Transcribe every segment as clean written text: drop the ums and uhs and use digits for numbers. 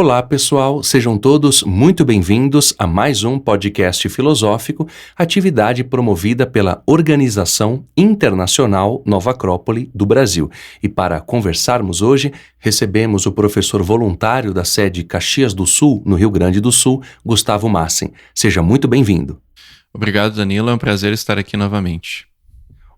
Olá, pessoal, sejam todos muito bem-vindos a mais um podcast filosófico, atividade promovida pela Organização Internacional Nova Acrópole do Brasil. E para conversarmos hoje, recebemos o professor voluntário da sede Caxias do Sul, no Rio Grande do Sul, Gustavo Massen. Seja muito bem-vindo. Obrigado, Danilo, é um prazer estar aqui novamente.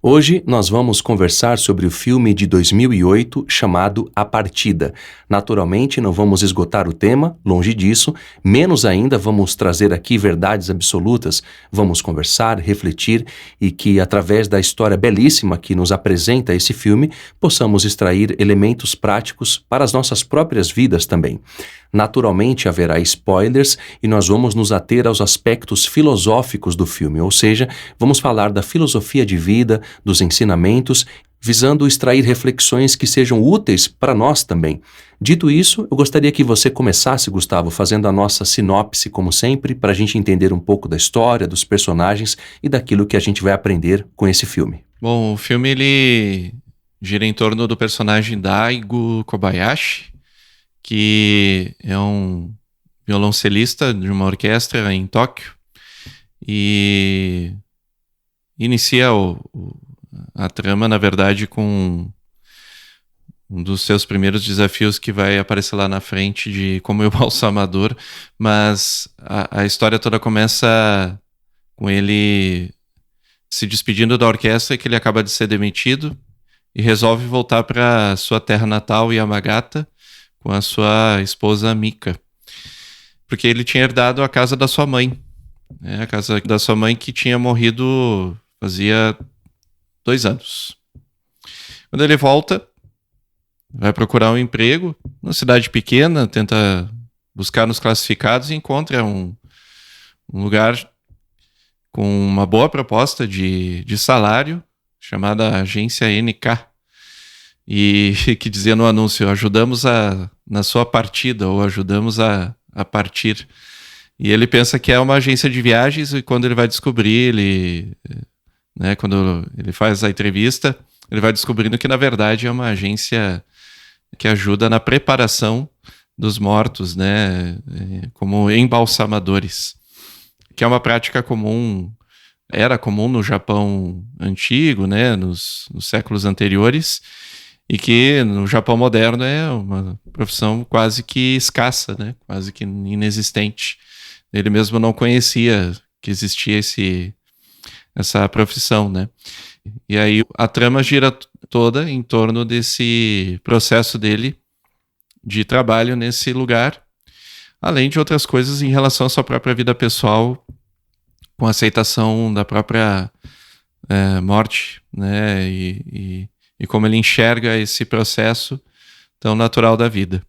Hoje nós vamos conversar sobre o filme de 2008 chamado A Partida. Naturalmente não vamos esgotar o tema, longe disso, menos ainda vamos trazer aqui verdades absolutas. Vamos conversar, refletir e que através da história belíssima que nos apresenta esse filme, possamos extrair elementos práticos para as nossas próprias vidas também. Naturalmente haverá spoilers e nós vamos nos ater aos aspectos filosóficos do filme, ou seja, vamos falar da filosofia de vida, dos ensinamentos, visando extrair reflexões que sejam úteis para nós também. Dito isso, eu gostaria que você começasse, Gustavo, fazendo a nossa sinopse, como sempre, para a gente entender um pouco da história, dos personagens e daquilo que a gente vai aprender com esse filme. Bom, o filme ele gira em torno do personagem Daigo Kobayashi, que é um violoncelista de uma orquestra em Tóquio e inicia a trama, na verdade, com um dos seus primeiros desafios que vai aparecer lá na frente de como embalsamador, mas a história toda começa com ele se despedindo da orquestra, que ele acaba de ser demitido e resolve voltar para sua terra natal, Yamagata, com a sua esposa Mika, porque ele tinha herdado a casa da sua mãe, né? A casa da sua mãe que tinha morrido fazia 2 anos. Quando ele volta, vai procurar um emprego numa cidade pequena, tenta buscar nos classificados e encontra um lugar com uma boa proposta de salário, chamada Agência NK, e que dizia no anúncio: ajudamos na sua partida, ou ajudamos a partir. E ele pensa que é uma agência de viagens, e quando ele vai descobrir, quando ele faz a entrevista, ele vai descobrindo que na verdade é uma agência que ajuda na preparação dos mortos, né, como embalsamadores, que é uma prática comum, era comum no Japão antigo, né, nos séculos anteriores, e que no Japão moderno é uma profissão quase que escassa, né? Quase que inexistente. Ele mesmo não conhecia que existia essa profissão, né? E aí a trama gira toda em torno desse processo dele de trabalho nesse lugar, além de outras coisas em relação à sua própria vida pessoal, com a aceitação da própria morte, né? E como ele enxerga esse processo tão natural da vida.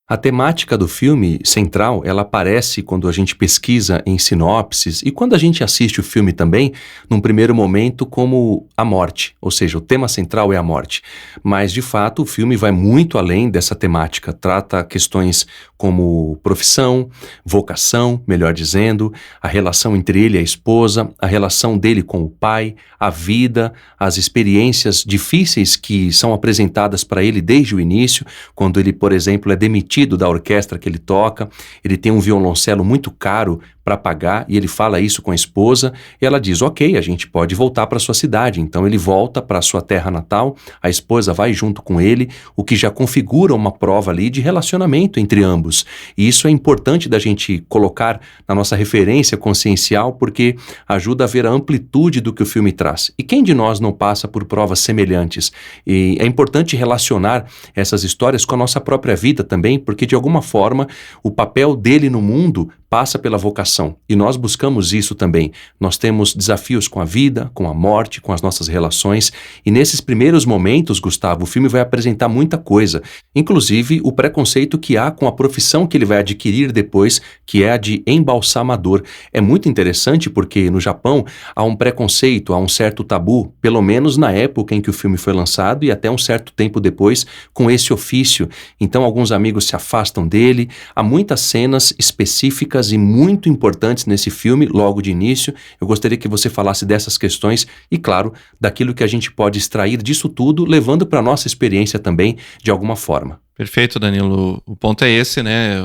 A temática do filme central, ela aparece quando a gente pesquisa em sinopses e quando a gente assiste o filme também, num primeiro momento, como a morte, ou seja, o tema central é a morte. Mas, de fato, o filme vai muito além dessa temática, trata questões como profissão, vocação, melhor dizendo, a relação entre ele e a esposa, a relação dele com o pai, a vida, as experiências difíceis que são apresentadas para ele desde o início, quando ele, por exemplo, é demitido da orquestra que ele toca, ele tem um violoncelo muito caro para pagar e ele fala isso com a esposa e ela diz: ok, a gente pode voltar para sua cidade. Então ele volta para sua terra natal, a esposa vai junto com ele, o que já configura uma prova ali de relacionamento entre ambos. E isso é importante da gente colocar na nossa referência consciencial, porque ajuda a ver a amplitude do que o filme traz. E quem de nós não passa por provas semelhantes? E é importante relacionar essas histórias com a nossa própria vida também, porque de alguma forma o papel dele no mundo passa pela vocação, e nós buscamos isso também. Nós temos desafios com a vida, com a morte, com as nossas relações, e nesses primeiros momentos, Gustavo, o filme vai apresentar muita coisa, inclusive o preconceito que há com a profissão que ele vai adquirir depois, que é a de embalsamador. É muito interessante porque no Japão há um preconceito, há um certo tabu, pelo menos na época em que o filme foi lançado e até um certo tempo depois, com esse ofício. Então alguns amigos se afastam dele, há muitas cenas específicas lindas e muito importantes nesse filme, logo de início. Eu gostaria que você falasse dessas questões e, claro, daquilo que a gente pode extrair disso tudo, levando para a nossa experiência também, de alguma forma. Perfeito, Danilo. O ponto é esse, né?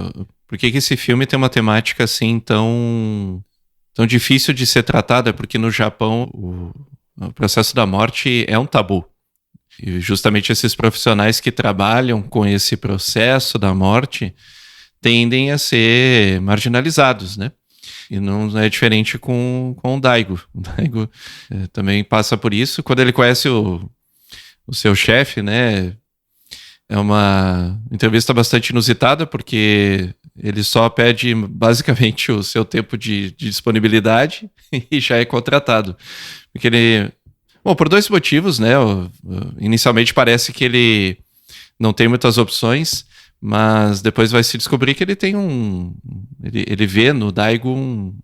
Por que esse filme tem uma temática assim tão difícil de ser tratada? É porque no Japão o processo da morte é um tabu. E justamente esses profissionais que trabalham com esse processo da morte tendem a ser marginalizados, né? E não é diferente com o Daigo. O Daigo também passa por isso. Quando ele conhece o seu chefe, né? É uma entrevista bastante inusitada, porque ele só pede basicamente o seu tempo de disponibilidade e já é contratado. Porque ele... Bom, por dois motivos, né? Inicialmente parece que ele não tem muitas opções, mas depois vai se descobrir que ele tem ele vê no Daigo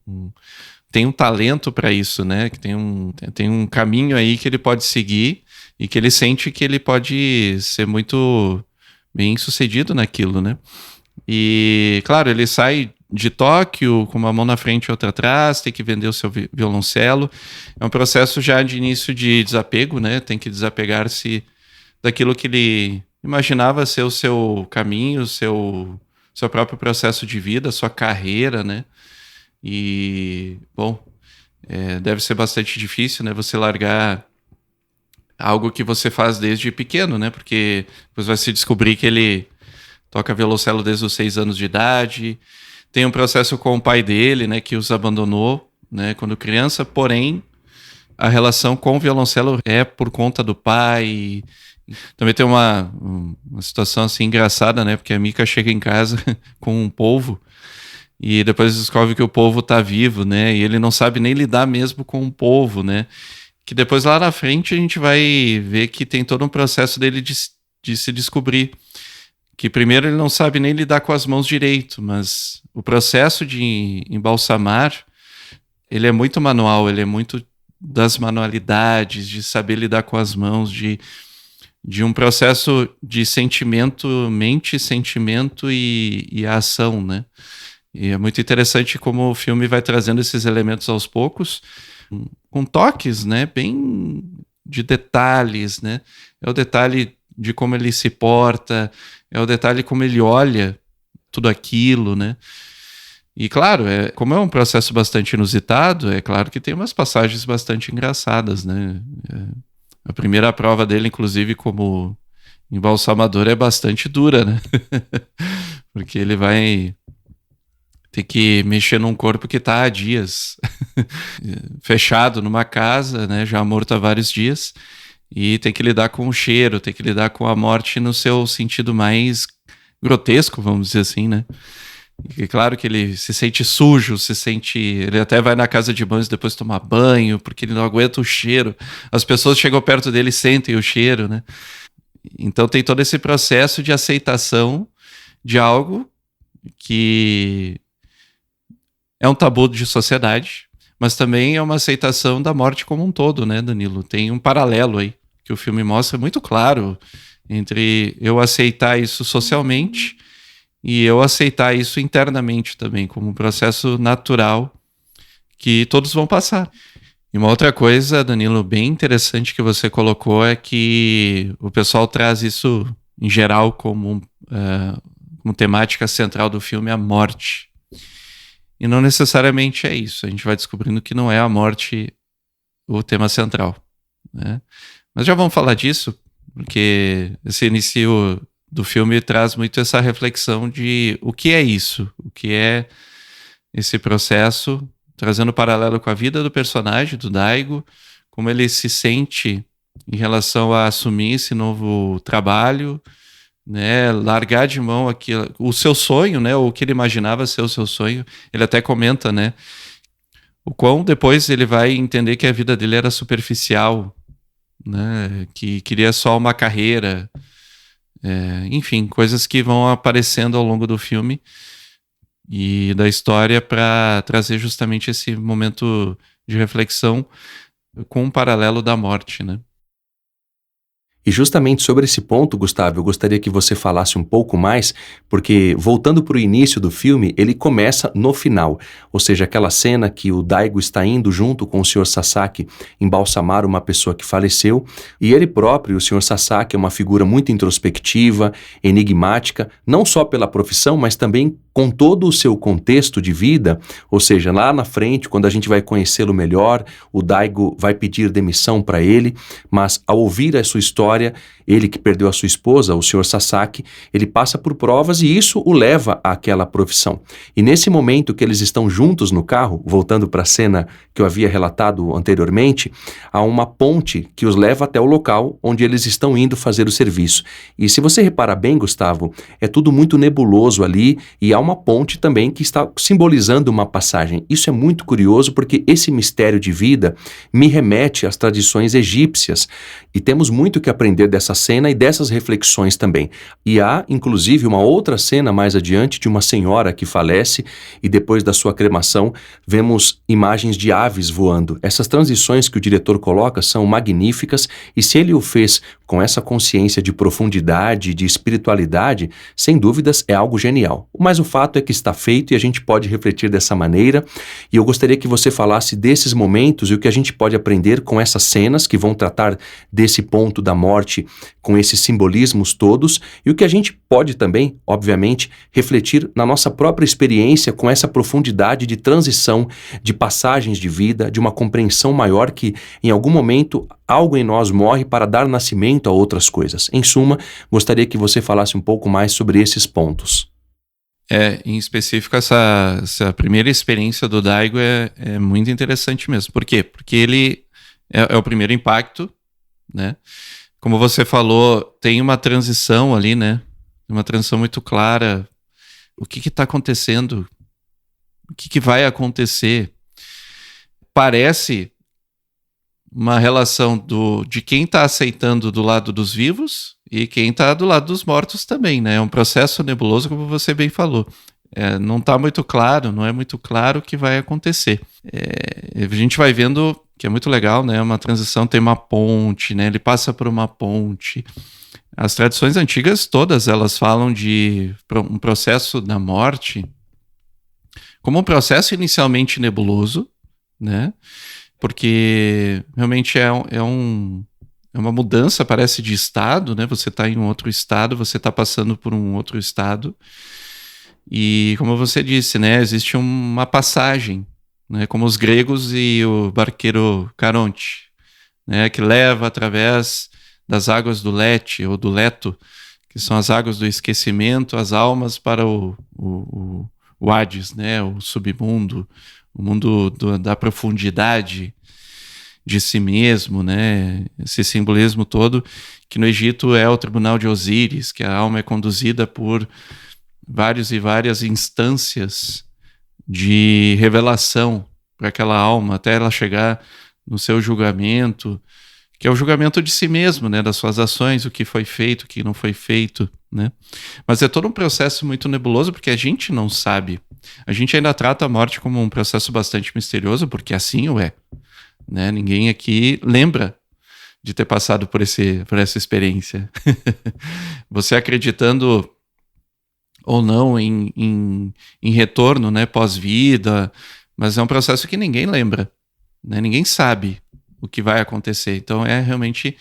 tem um talento para isso, né? Que tem um caminho aí que ele pode seguir e que ele sente que ele pode ser muito bem sucedido naquilo, né? E, claro, ele sai de Tóquio com uma mão na frente e outra atrás, tem que vender o seu violoncelo. É um processo já de início de desapego, né? Tem que desapegar-se daquilo que ele imaginava ser o seu caminho, o seu próprio processo de vida, sua carreira, né? E, bom, deve ser bastante difícil, né? Você largar algo que você faz desde pequeno, né? Porque depois vai se descobrir que ele toca violoncelo desde os 6 anos de idade. Tem um processo com o pai dele, né? Que os abandonou, né? Quando criança. Porém, a relação com o violoncelo é por conta do pai. Também tem uma situação assim engraçada, né? Porque a Mika chega em casa com um polvo e depois descobre que o polvo tá vivo, né? E ele não sabe nem lidar mesmo com o polvo, né? Que depois lá na frente a gente vai ver que tem todo um processo dele de se descobrir. Que primeiro ele não sabe nem lidar com as mãos direito, mas o processo de embalsamar, ele é muito manual, ele é muito das manualidades, de saber lidar com as mãos, de um processo de sentimento, mente, sentimento e a ação, né? E é muito interessante como o filme vai trazendo esses elementos aos poucos, com toques, né? Bem de detalhes, né? É o detalhe de como ele se porta, é o detalhe como ele olha tudo aquilo, né? E claro, como é um processo bastante inusitado, é claro que tem umas passagens bastante engraçadas, né? A primeira prova dele, inclusive, como embalsamador, é bastante dura, né? Porque ele vai ter que mexer num corpo que está há dias fechado numa casa, né? Já morto há vários dias, e tem que lidar com o cheiro, tem que lidar com a morte no seu sentido mais grotesco, vamos dizer assim, né? E claro que ele se sente sujo, ele até vai na casa de banhos depois tomar banho, porque ele não aguenta o cheiro. As pessoas chegam perto dele e sentem o cheiro, né? Então tem todo esse processo de aceitação de algo que é um tabu de sociedade, mas também é uma aceitação da morte como um todo, né, Danilo? Tem um paralelo aí que o filme mostra muito claro entre eu aceitar isso socialmente e eu aceitar isso internamente também, como um processo natural que todos vão passar. E uma outra coisa, Danilo, bem interessante que você colocou é que o pessoal traz isso, em geral, como temática central do filme, a morte. E não necessariamente é isso. A gente vai descobrindo que não é a morte o tema central, né? Mas já vamos falar disso, porque esse início do filme traz muito essa reflexão de o que é isso, o que é esse processo, trazendo paralelo com a vida do personagem, do Daigo, como ele se sente em relação a assumir esse novo trabalho, né, largar de mão o seu sonho, né, ou o que ele imaginava ser o seu sonho. Ele até comenta, né, o quão depois ele vai entender que a vida dele era superficial, né, que queria só uma carreira, enfim, coisas que vão aparecendo ao longo do filme e da história para trazer justamente esse momento de reflexão com um paralelo da morte, né? E justamente sobre esse ponto, Gustavo, eu gostaria que você falasse um pouco mais, porque voltando para o início do filme, ele começa no final, ou seja, aquela cena que o Daigo está indo junto com o Sr. Sasaki embalsamar uma pessoa que faleceu, e ele próprio, o Sr. Sasaki, é uma figura muito introspectiva, enigmática, não só pela profissão, mas também com todo o seu contexto de vida, ou seja, lá na frente, quando a gente vai conhecê-lo melhor, o Daigo vai pedir demissão para ele, mas ao ouvir a sua história, ele que perdeu a sua esposa, o Sr. Sasaki, ele passa por provas e isso o leva àquela profissão. E nesse momento que eles estão juntos no carro, voltando para a cena que eu havia relatado anteriormente, há uma ponte que os leva até o local onde eles estão indo fazer o serviço. E se você reparar bem, Gustavo, é tudo muito nebuloso ali e há uma ponte também que está simbolizando uma passagem. Isso é muito curioso porque esse mistério de vida me remete às tradições egípcias e temos muito que aprender dessa cena e dessas reflexões também. E há, inclusive, uma outra cena mais adiante de uma senhora que falece e depois da sua cremação vemos imagens de aves voando. Essas transições que o diretor coloca são magníficas e se ele o fez com essa consciência de profundidade, de espiritualidade, sem dúvidas é algo genial. Mas o fato é que está feito e a gente pode refletir dessa maneira e eu gostaria que você falasse desses momentos e o que a gente pode aprender com essas cenas que vão tratar desse ponto da morte com esses simbolismos todos e o que a gente pode também, obviamente, refletir na nossa própria experiência com essa profundidade de transição, de passagens de vida, de uma compreensão maior que, em algum momento, algo em nós morre para dar nascimento a outras coisas. Em suma, gostaria que você falasse um pouco mais sobre esses pontos. Em específico, essa primeira experiência do Daigo é muito interessante mesmo. Por quê? Porque ele é o primeiro impacto, né? Como você falou, tem uma transição ali, né? Uma transição muito clara. O que está acontecendo? O que vai acontecer? Parece uma relação de quem está aceitando do lado dos vivos e quem está do lado dos mortos também, né? É um processo nebuloso, como você bem falou. Não está muito claro, não é muito claro o que vai acontecer. A gente vai vendo que é muito legal, né? Uma transição, tem uma ponte, né? Ele passa por uma ponte. As tradições antigas todas, elas falam de um processo da morte como um processo inicialmente nebuloso, né? Porque realmente é uma mudança, parece, de estado, né? Você está em um outro estado, você está passando por um outro estado. E como você disse, né? Existe uma passagem, né? Como os gregos e o barqueiro Caronte, né? Que leva através das águas do Lete ou do Leto, que são as águas do esquecimento, as almas para o Hades, né? O submundo, o mundo da profundidade de si mesmo, né? Esse simbolismo todo, que no Egito é o tribunal de Osíris, que a alma é conduzida por várias e várias instâncias de revelação para aquela alma, até ela chegar no seu julgamento, que é o julgamento de si mesmo, né? Das suas ações, o que foi feito, o que não foi feito, né? Mas é todo um processo muito nebuloso, porque a gente não sabe. A gente ainda trata a morte como um processo bastante misterioso, porque assim o é, né? Ninguém aqui lembra de ter passado por essa experiência. Você acreditando ou não em retorno, né, pós-vida, mas é um processo que ninguém lembra, né? Ninguém sabe o que vai acontecer. Então é realmente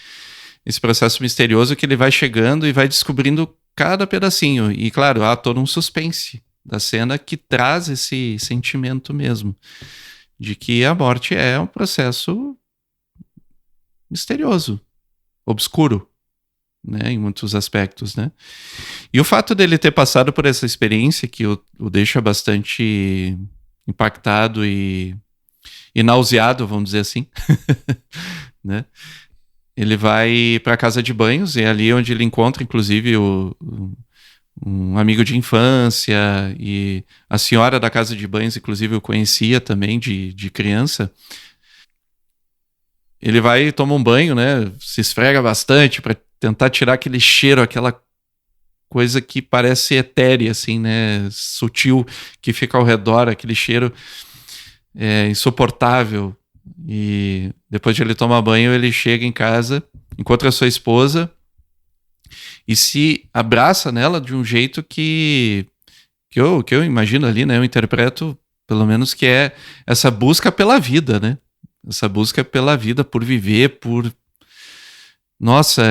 esse processo misterioso que ele vai chegando e vai descobrindo cada pedacinho. E claro, há todo um suspense da cena que traz esse sentimento mesmo de que a morte é um processo misterioso, obscuro, né, em muitos aspectos, né? E o fato dele ter passado por essa experiência que o deixa bastante impactado e nauseado, vamos dizer assim, né? Ele vai para a casa de banhos, e é ali onde ele encontra, inclusive, um amigo de infância, e a senhora da casa de banhos, inclusive, eu conhecia também de criança. Ele vai e toma um banho, né? Se esfrega bastante para tentar tirar aquele cheiro, aquela coisa que parece etérea, assim, né? Sutil, que fica ao redor, aquele cheiro insuportável. E depois de ele tomar banho, ele chega em casa encontra a sua esposa e se abraça nela de um jeito que eu imagino ali, né? Eu interpreto, pelo menos, que é essa busca pela vida, né? Essa busca pela vida, por viver, por... Nossa,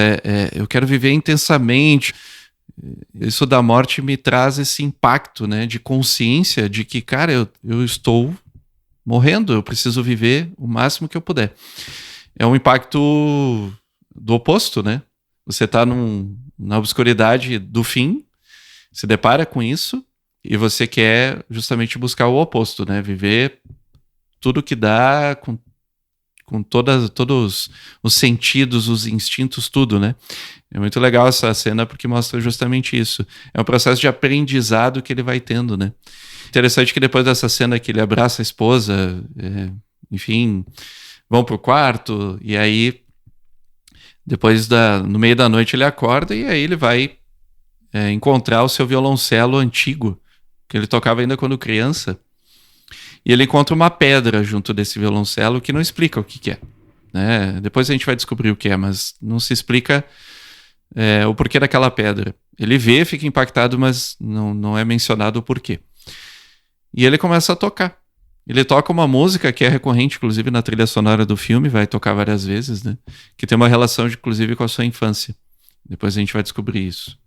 eu quero viver intensamente. Isso da morte me traz esse impacto, né? De consciência de que, cara, eu estou morrendo, eu preciso viver o máximo que eu puder. É um impacto do oposto, né? Você está na obscuridade do fim, se depara com isso, e você quer justamente buscar o oposto, né? Viver tudo que dá, com todos os sentidos, os instintos, tudo, né? É muito legal essa cena porque mostra justamente isso. É um processo de aprendizado que ele vai tendo, né? Interessante que depois dessa cena que ele abraça a esposa, enfim, vão pro quarto, e aí depois no meio da noite ele acorda e aí ele vai encontrar o seu violoncelo antigo, que ele tocava ainda quando criança, e ele encontra uma pedra junto desse violoncelo que não explica o que é, né? Depois a gente vai descobrir o que é, mas não se explica o porquê daquela pedra. Ele vê, fica impactado, mas não é mencionado o porquê. E ele começa a tocar. Ele toca uma música que é recorrente, inclusive, na trilha sonora do filme, vai tocar várias vezes, né? Que tem uma relação, inclusive, com a sua infância. Depois a gente vai descobrir isso.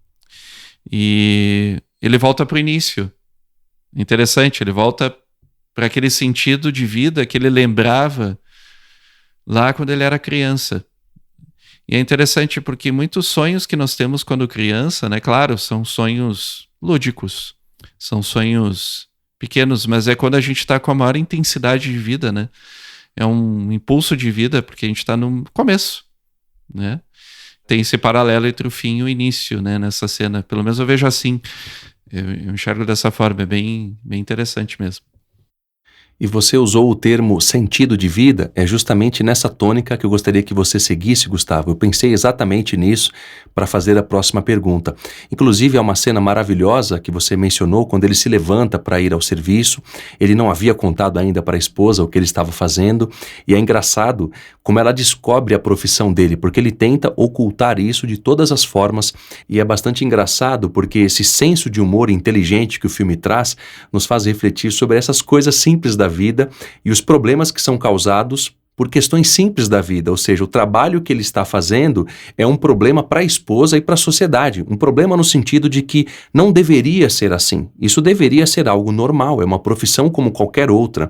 E ele volta para o início. Interessante, ele volta para aquele sentido de vida que ele lembrava lá quando ele era criança. E é interessante porque muitos sonhos que nós temos quando criança, né? Claro, são sonhos lúdicos, são sonhos pequenos, mas é quando a gente está com a maior intensidade de vida, né? É um impulso de vida porque a gente está no começo, né? Tem esse paralelo entre o fim e o início, né? Nessa cena, pelo menos eu vejo assim, eu enxergo dessa forma, é bem interessante mesmo. E você usou o termo sentido de vida, é justamente nessa tônica que eu gostaria que você seguisse, Gustavo. Eu pensei exatamente nisso para fazer a próxima pergunta. Inclusive, há uma cena maravilhosa que você mencionou quando ele se levanta para ir ao serviço. Ele não havia contado ainda para a esposa o que ele estava fazendo. E é engraçado como ela descobre a profissão dele, porque ele tenta ocultar isso de todas as formas. E é bastante engraçado porque esse senso de humor inteligente que o filme traz nos faz refletir sobre essas coisas simples da vida e os problemas que são causados por questões simples da vida, ou seja, o trabalho que ele está fazendo é um problema para a esposa e para a sociedade, um problema no sentido de que não deveria ser assim, isso deveria ser algo normal, é uma profissão como qualquer outra,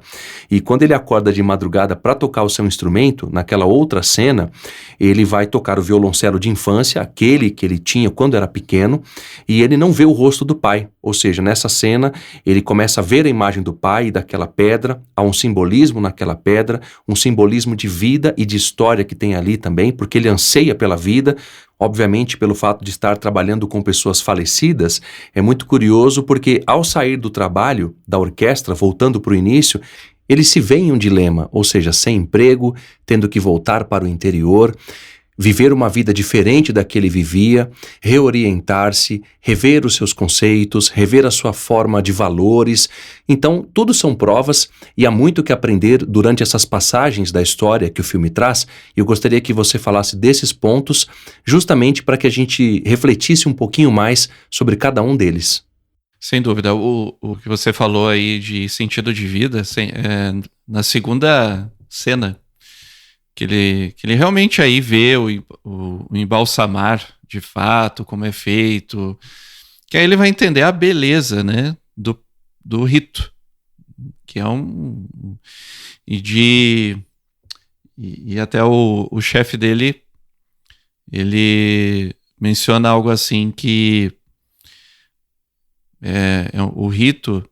e quando ele acorda de madrugada para tocar o seu instrumento, naquela outra cena, ele vai tocar o violoncelo de infância, aquele que ele tinha quando era pequeno, e ele não vê o rosto do pai, ou seja, nessa cena ele começa a ver a imagem do pai e daquela pedra, há um simbolismo naquela pedra, um simbolismo de vida e de história que tem ali também, porque ele anseia pela vida, obviamente pelo fato de estar trabalhando com pessoas falecidas, é muito curioso porque ao sair do trabalho, da orquestra, voltando para o início, ele se vê em um dilema, ou seja, sem emprego, tendo que voltar para o interior, viver uma vida diferente da que ele vivia, reorientar-se, rever os seus conceitos, rever a sua forma de valores. Então, tudo são provas e há muito que aprender durante essas passagens da história que o filme traz. E eu gostaria que você falasse desses pontos, justamente para que a gente refletisse um pouquinho mais sobre cada um deles. Sem dúvida. O que você falou aí de sentido de vida, na segunda cena, que ele realmente aí vê o embalsamar de fato, como é feito, que aí ele vai entender a beleza, né, do rito, que é e até o chefe dele, ele menciona algo assim que o rito,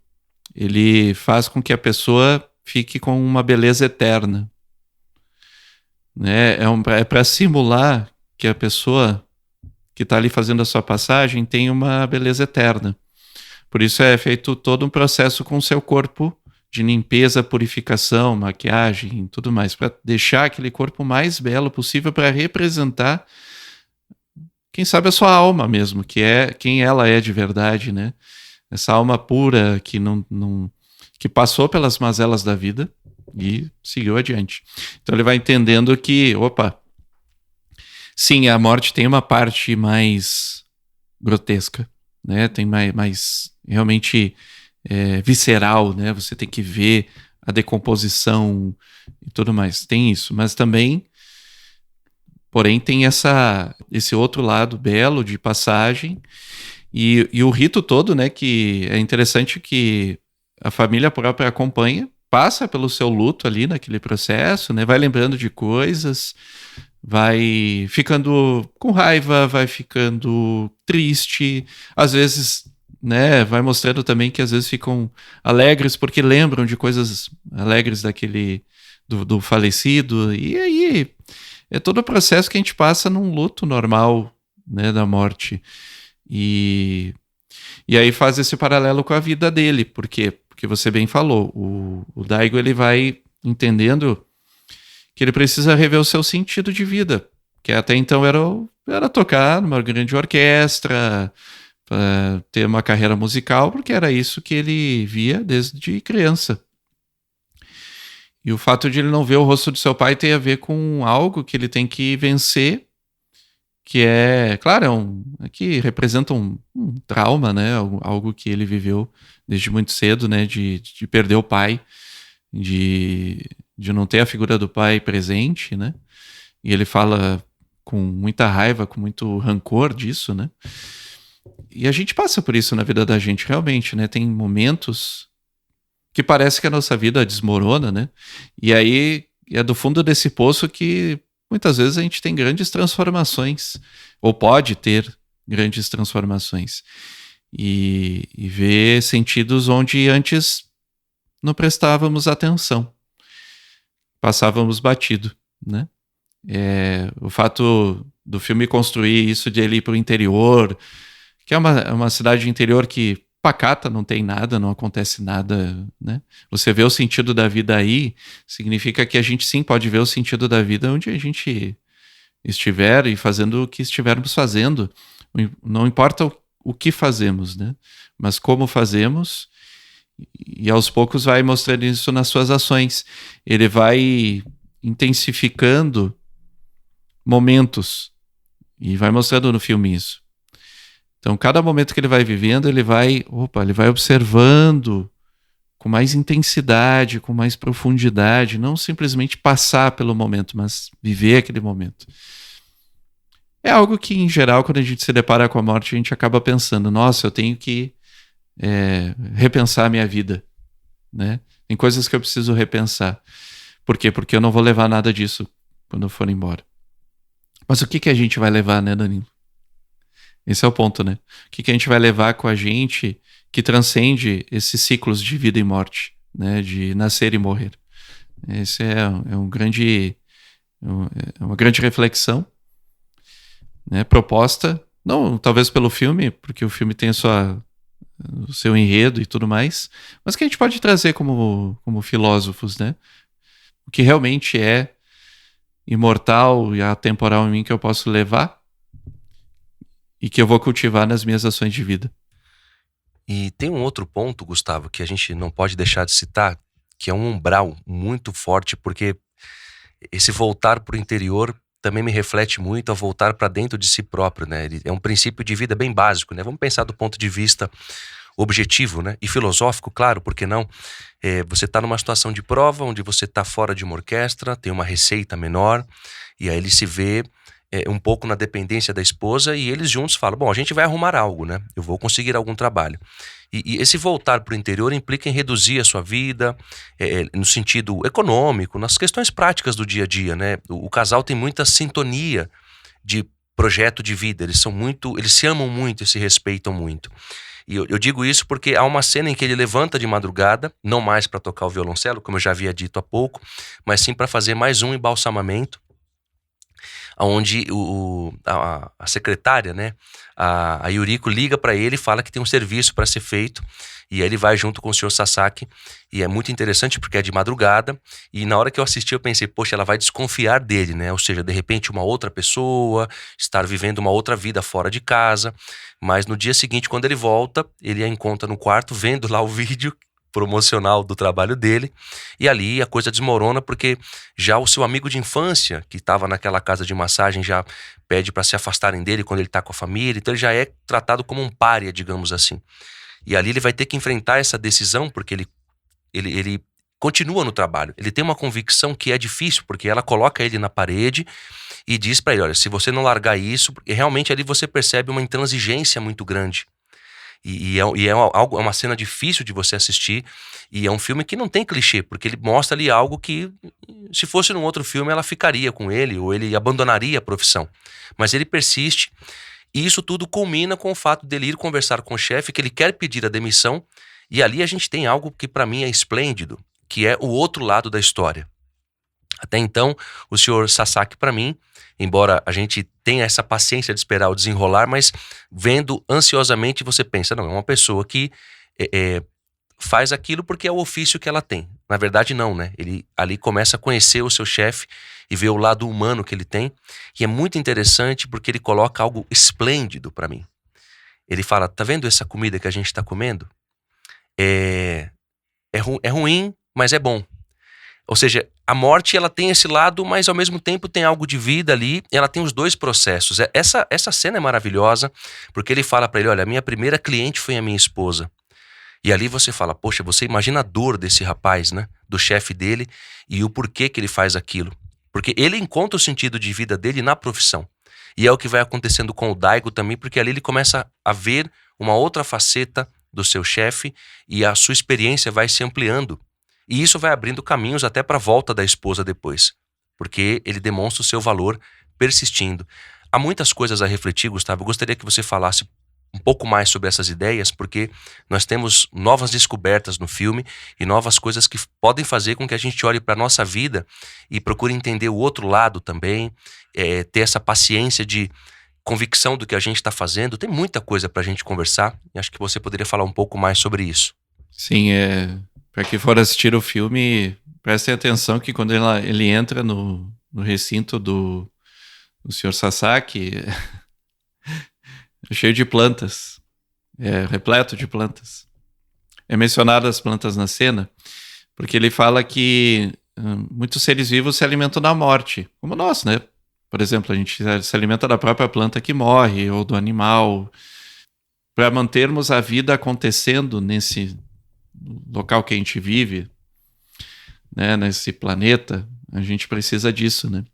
ele faz com que a pessoa fique com uma beleza eterna. Né? É para simular que a pessoa que está ali fazendo a sua passagem tem uma beleza eterna. Por isso é feito todo um processo com o seu corpo de limpeza, purificação, maquiagem e tudo mais, para deixar aquele corpo mais belo possível para representar, quem sabe, a sua alma mesmo, que é quem ela é de verdade, né? Essa alma pura que passou pelas mazelas da vida e seguiu adiante. Então ele vai entendendo que, Sim, a morte tem uma parte mais grotesca, né? Tem mais realmente visceral, né? Você tem que ver a decomposição e tudo mais. Tem isso, mas também, porém, tem esse outro lado belo de passagem e o rito todo, né? Que é interessante que a família própria acompanha, passa pelo seu luto ali naquele processo, né? Vai lembrando de coisas, vai ficando com raiva, vai ficando triste, às vezes, né, vai mostrando também que às vezes ficam alegres porque lembram de coisas alegres do falecido, e aí é todo o processo que a gente passa num luto normal, né, da morte. E aí faz esse paralelo com a vida dele, porque você bem falou, o Daigo ele vai entendendo que ele precisa rever o seu sentido de vida, que até então era tocar numa grande orquestra, ter uma carreira musical, porque era isso que ele via desde criança. E o fato de ele não ver o rosto do seu pai tem a ver com algo que ele tem que vencer, que é, claro, que representa um trauma, né? Algo que ele viveu desde muito cedo, né? De perder o pai, de não ter a figura do pai presente, né? E ele fala com muita raiva, com muito rancor disso, né? E a gente passa por isso na vida da gente, realmente, né? Tem momentos que parece que a nossa vida desmorona, né? E aí é do fundo desse poço que muitas vezes a gente tem grandes transformações, ou pode ter grandes transformações. E ver sentidos onde antes não prestávamos atenção, passávamos batido, né? O fato do filme construir isso de ele ir para o interior, que é uma cidade interior que pacata, não tem nada, não acontece nada, né? Você vê o sentido da vida aí, significa que a gente sim pode ver o sentido da vida onde a gente estiver e fazendo o que estivermos fazendo. Não importa o que fazemos, né? Mas como fazemos, e aos poucos vai mostrando isso nas suas ações. Ele vai intensificando momentos e vai mostrando no filme isso. Então, cada momento que ele vai vivendo, ele vai observando com mais intensidade, com mais profundidade, não simplesmente passar pelo momento, mas viver aquele momento. É algo que, em geral, quando a gente se depara com a morte, a gente acaba pensando, nossa, eu tenho que repensar a minha vida, né? Tem coisas que eu preciso repensar. Por quê? Porque eu não vou levar nada disso quando eu for embora. Mas o que a gente vai levar, né, Danilo? Esse é o ponto, né? O que a gente vai levar com a gente que transcende esses ciclos de vida e morte, né? De nascer e morrer. Esse é uma grande reflexão, né? Proposta, não talvez pelo filme, porque o filme tem o seu enredo e tudo mais, mas que a gente pode trazer como filósofos, né? O que realmente é imortal e atemporal em mim que eu posso levar e que eu vou cultivar nas minhas ações de vida. E tem um outro ponto, Gustavo, que a gente não pode deixar de citar, que é um umbral muito forte, porque esse voltar para o interior também me reflete muito a voltar para dentro de si próprio, né? Ele é um princípio de vida bem básico, né? Vamos pensar do ponto de vista objetivo, né? E filosófico, claro, porque não? Você está numa situação de prova, onde você está fora de uma orquestra, tem uma receita menor, e aí ele se vê um pouco na dependência da esposa, e eles juntos falam, bom, a gente vai arrumar algo, né? Eu vou conseguir algum trabalho. E esse voltar para o interior implica em reduzir a sua vida, no sentido econômico, nas questões práticas do dia a dia, né? O casal tem muita sintonia de projeto de vida, eles se amam muito e se respeitam muito. E eu digo isso porque há uma cena em que ele levanta de madrugada, não mais para tocar o violoncelo, como eu já havia dito há pouco, mas sim para fazer mais um embalsamamento, onde a secretária, né, a Yuriko, liga para ele e fala que tem um serviço para ser feito, e aí ele vai junto com o Sr. Sasaki, e é muito interessante porque é de madrugada, e na hora que eu assisti eu pensei, poxa, ela vai desconfiar dele, né, ou seja, de repente uma outra pessoa, estar vivendo uma outra vida fora de casa, mas no dia seguinte, quando ele volta, ele a encontra no quarto, vendo lá o vídeo, promocional do trabalho dele, e ali a coisa desmorona porque já o seu amigo de infância, que estava naquela casa de massagem, já pede para se afastarem dele quando ele está com a família, então ele já é tratado como um pária, digamos assim. E ali ele vai ter que enfrentar essa decisão porque ele continua no trabalho. Ele tem uma convicção que é difícil, porque ela coloca ele na parede e diz para ele, olha, se você não largar isso, realmente ali você percebe uma intransigência muito grande. É uma cena difícil de você assistir, e é um filme que não tem clichê, porque ele mostra ali algo que, se fosse num outro filme, ela ficaria com ele, ou ele abandonaria a profissão. Mas ele persiste, e isso tudo culmina com o fato dele ir conversar com o chefe, que ele quer pedir a demissão, e ali a gente tem algo que para mim é esplêndido, que é o outro lado da história. Até então, o Sr. Sasaki, para mim, embora a gente tenha essa paciência de esperar o desenrolar, mas vendo ansiosamente você pensa, não, é uma pessoa que faz aquilo porque é o ofício que ela tem. Na verdade não, né? Ele ali começa a conhecer o seu chefe e ver o lado humano que ele tem, e é muito interessante porque ele coloca algo esplêndido para mim. Ele fala, tá vendo essa comida que a gente está comendo? É ruim, mas é bom. Ou seja, a morte ela tem esse lado, mas ao mesmo tempo tem algo de vida ali, ela tem os dois processos. Essa cena é maravilhosa, porque ele fala para ele, olha, a minha primeira cliente foi a minha esposa. E ali você fala, poxa, você imagina a dor desse rapaz, né? Do chefe dele, e o porquê que ele faz aquilo. Porque ele encontra o sentido de vida dele na profissão. E é o que vai acontecendo com o Daigo também, porque ali ele começa a ver uma outra faceta do seu chefe, e a sua experiência vai se ampliando. E isso vai abrindo caminhos até para a volta da esposa depois, porque ele demonstra o seu valor persistindo. Há muitas coisas a refletir, Gustavo. Eu gostaria que você falasse um pouco mais sobre essas ideias, porque nós temos novas descobertas no filme e novas coisas que podem fazer com que a gente olhe para a nossa vida e procure entender o outro lado também, ter essa paciência de convicção do que a gente está fazendo. Tem muita coisa para a gente conversar e acho que você poderia falar um pouco mais sobre isso. Sim, para quem for assistir o filme, prestem atenção que quando ele entra no recinto do Sr. Sasaki, é cheio de plantas, é repleto de plantas. É mencionado as plantas na cena, porque ele fala que muitos seres vivos se alimentam da morte, como nós, né? Por exemplo, a gente se alimenta da própria planta que morre, ou do animal. Para mantermos a vida acontecendo nesse local que a gente vive, né, nesse planeta, a gente precisa disso, né?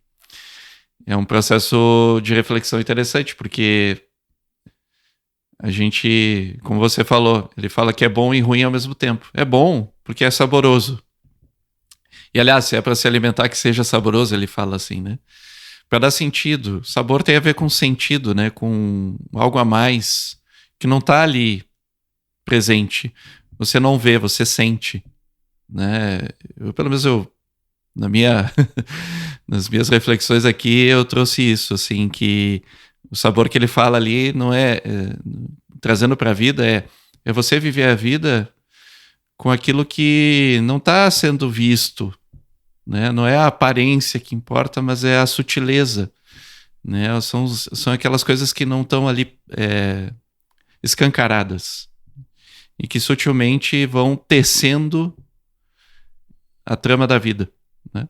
É um processo de reflexão interessante, porque a gente, como você falou, ele fala que é bom e ruim ao mesmo tempo. É bom porque é saboroso. E aliás, se é para se alimentar que seja saboroso, ele fala assim, né? Para dar sentido. Sabor tem a ver com sentido, né? Com algo a mais que não está ali presente. Você não vê, você sente, né? Pelo menos nas minhas reflexões aqui, eu trouxe isso, assim, que o sabor que ele fala ali não trazendo para a vida, é você viver a vida com aquilo que não está sendo visto, né? Não é a aparência que importa, mas é a sutileza, né? São aquelas coisas que não estão ali escancaradas e que sutilmente vão tecendo a trama da vida, né?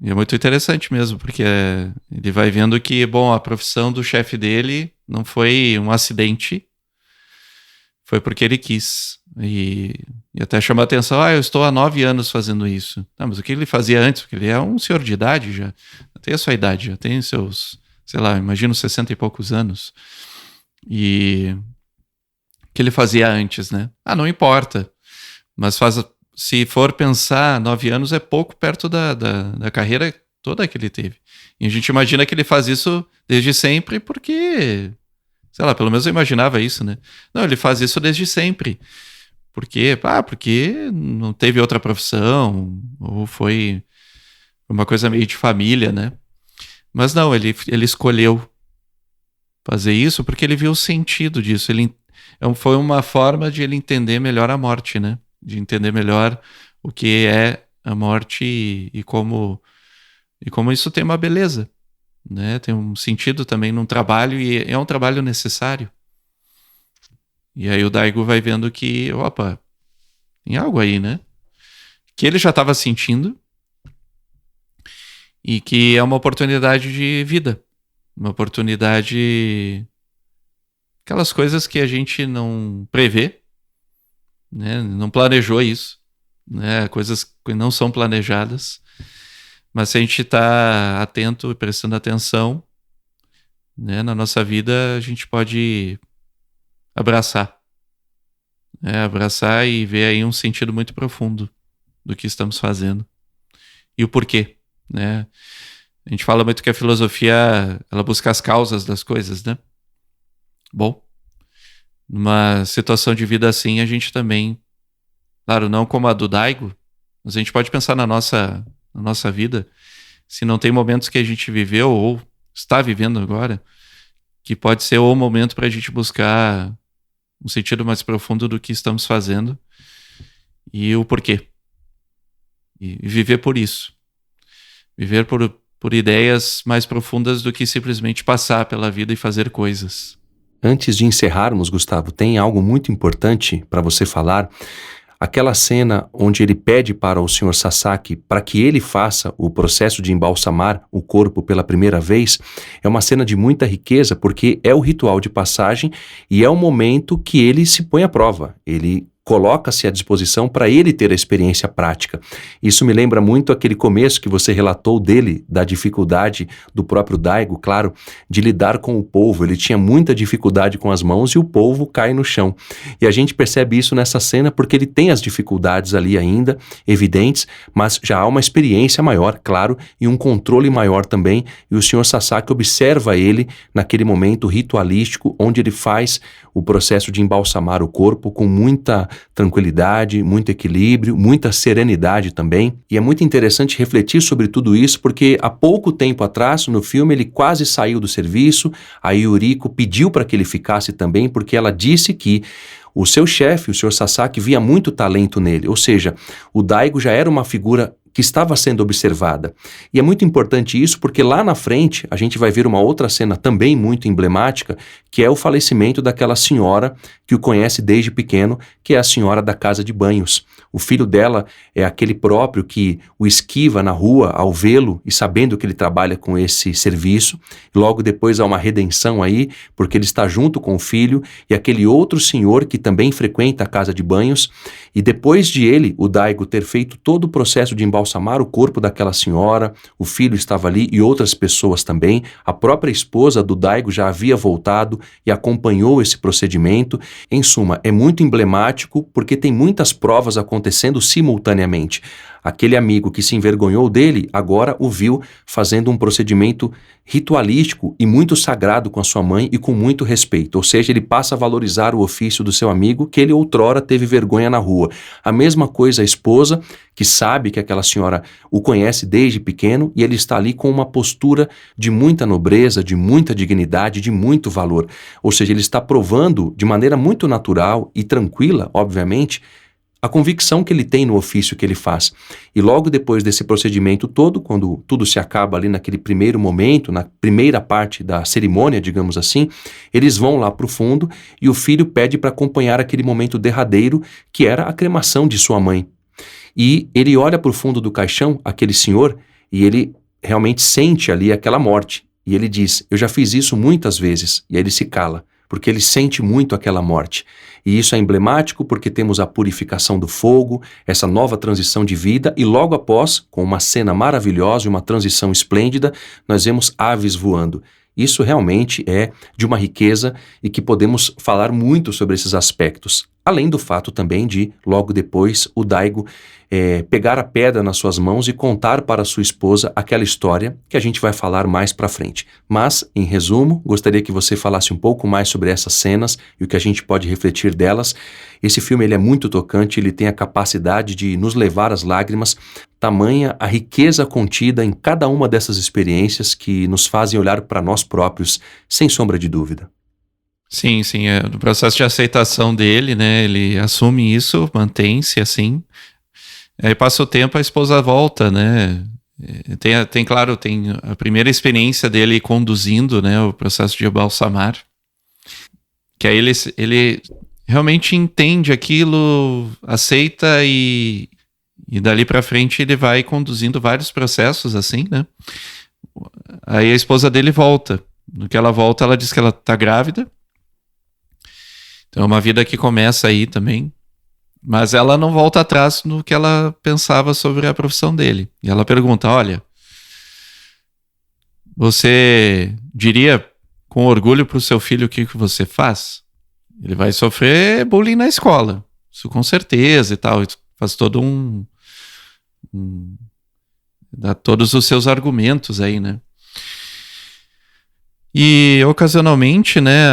E é muito interessante mesmo, porque ele vai vendo que, bom, a profissão do chefe dele não foi um acidente, foi porque ele quis. E até chama a atenção, eu estou há 9 anos fazendo isso. Mas o que ele fazia antes? Porque ele é um senhor de idade já, tem a sua idade, já tem seus, sei lá, imagino 60 e poucos anos. E o que ele fazia antes, né? Não importa, mas se for pensar, 9 anos é pouco perto da carreira toda que ele teve. E a gente imagina que ele faz isso desde sempre porque, sei lá, pelo menos eu imaginava isso, né? Não, ele faz isso desde sempre. Por quê? Porque não teve outra profissão, ou foi uma coisa meio de família, né? Mas não, ele escolheu fazer isso porque ele viu o sentido disso. Foi uma forma de ele entender melhor a morte, né? De entender melhor o que é a morte e como isso tem uma beleza, né? Tem um sentido também num trabalho e é um trabalho necessário. E aí o Daigo vai vendo que, Tem algo aí, né? Que ele já estava sentindo e que é uma oportunidade de vida. Uma oportunidade... Aquelas coisas que a gente não prevê, né? Não planejou isso, né? Coisas que não são planejadas. Mas se a gente está atento e prestando atenção, né, na nossa vida, a gente pode abraçar. Né? Abraçar e ver aí um sentido muito profundo do que estamos fazendo. E o porquê. Né? A gente fala muito que a filosofia ela busca as causas das coisas, né? Bom, numa situação de vida assim, a gente também, claro, não como a do Daigo, mas a gente pode pensar na nossa vida, se não tem momentos que a gente viveu ou está vivendo agora, que pode ser o momento para a gente buscar um sentido mais profundo do que estamos fazendo e o porquê. E viver por isso. Viver por ideias mais profundas do que simplesmente passar pela vida e fazer coisas. Antes de encerrarmos, Gustavo, tem algo muito importante para você falar. Aquela cena onde ele pede para o Sr. Sasaki para que ele faça o processo de embalsamar o corpo pela primeira vez, é uma cena de muita riqueza, porque é o ritual de passagem e é o momento que ele se põe à prova. Ele coloca-se à disposição para ele ter a experiência prática. Isso me lembra muito aquele começo que você relatou dele, da dificuldade do próprio Daigo, claro, de lidar com o polvo. Ele tinha muita dificuldade com as mãos e o polvo cai no chão. E a gente percebe isso nessa cena porque ele tem as dificuldades ali ainda, evidentes, mas já há uma experiência maior, claro, e um controle maior também, e o Sr. Sasaki observa ele naquele momento ritualístico, onde ele faz o processo de embalsamar o corpo com muita tranquilidade, muito equilíbrio, muita serenidade também. E é muito interessante refletir sobre tudo isso, porque há pouco tempo atrás, no filme, ele quase saiu do serviço, a Yuriko pediu para que ele ficasse também, porque ela disse que o seu chefe, o Sr. Sasaki, via muito talento nele, ou seja, o Daigo já era uma figura que estava sendo observada. E é muito importante isso porque lá na frente a gente vai ver uma outra cena também muito emblemática, que é o falecimento daquela senhora que o conhece desde pequeno, que é a senhora da casa de banhos. O filho dela é aquele próprio que o esquiva na rua ao vê-lo e sabendo que ele trabalha com esse serviço. Logo depois há uma redenção aí, porque ele está junto com o filho e aquele outro senhor que também frequenta a casa de banhos. E depois de ele, o Daigo, ter feito todo o processo de embalsamar o corpo daquela senhora, o filho estava ali e outras pessoas também. A própria esposa do Daigo já havia voltado e acompanhou esse procedimento. Em suma, é muito emblemático porque tem muitas provas acontecendo simultaneamente. Aquele amigo que se envergonhou dele, agora o viu fazendo um procedimento ritualístico e muito sagrado com a sua mãe e com muito respeito. Ou seja, ele passa a valorizar o ofício do seu amigo que ele outrora teve vergonha na rua. A mesma coisa a esposa, que sabe que aquela senhora o conhece desde pequeno e ele está ali com uma postura de muita nobreza, de muita dignidade, de muito valor. Ou seja, ele está provando de maneira muito natural e tranquila, obviamente, a convicção que ele tem no ofício que ele faz. E logo depois desse procedimento todo, quando tudo se acaba ali naquele primeiro momento, na primeira parte da cerimônia, digamos assim, eles vão lá para o fundo e o filho pede para acompanhar aquele momento derradeiro, que era a cremação de sua mãe. E ele olha para o fundo do caixão, aquele senhor, e ele realmente sente ali aquela morte. E ele diz, eu já fiz isso muitas vezes. E aí ele se cala, porque ele sente muito aquela morte. E isso é emblemático porque temos a purificação do fogo, essa nova transição de vida, e logo após, com uma cena maravilhosa e uma transição esplêndida, nós vemos aves voando. Isso realmente é de uma riqueza e que podemos falar muito sobre esses aspectos. Além do fato também de, logo depois, o Daigo pegar a pedra nas suas mãos e contar para sua esposa aquela história que a gente vai falar mais para frente. Mas, em resumo, gostaria que você falasse um pouco mais sobre essas cenas e o que a gente pode refletir delas. Esse filme ele é muito tocante, ele tem a capacidade de nos levar às lágrimas, tamanha a riqueza contida em cada uma dessas experiências que nos fazem olhar para nós próprios, sem sombra de dúvida. Sim, no processo de aceitação dele, né, ele assume isso, mantém-se assim, aí passa o tempo, a esposa volta, né, tem a primeira experiência dele conduzindo, né, o processo de embalsamar, que aí ele realmente entende aquilo, aceita e dali pra frente ele vai conduzindo vários processos assim, né? Aí a esposa dele volta. No que ela volta, ela diz que ela tá grávida. Então é uma vida que começa aí também. Mas ela não volta atrás no que ela pensava sobre a profissão dele. E ela pergunta, olha, você diria com orgulho pro seu filho o que você faz? Ele vai sofrer bullying na escola. Isso com certeza e tal. Faz todo dá todos os seus argumentos aí, né? E ocasionalmente, né,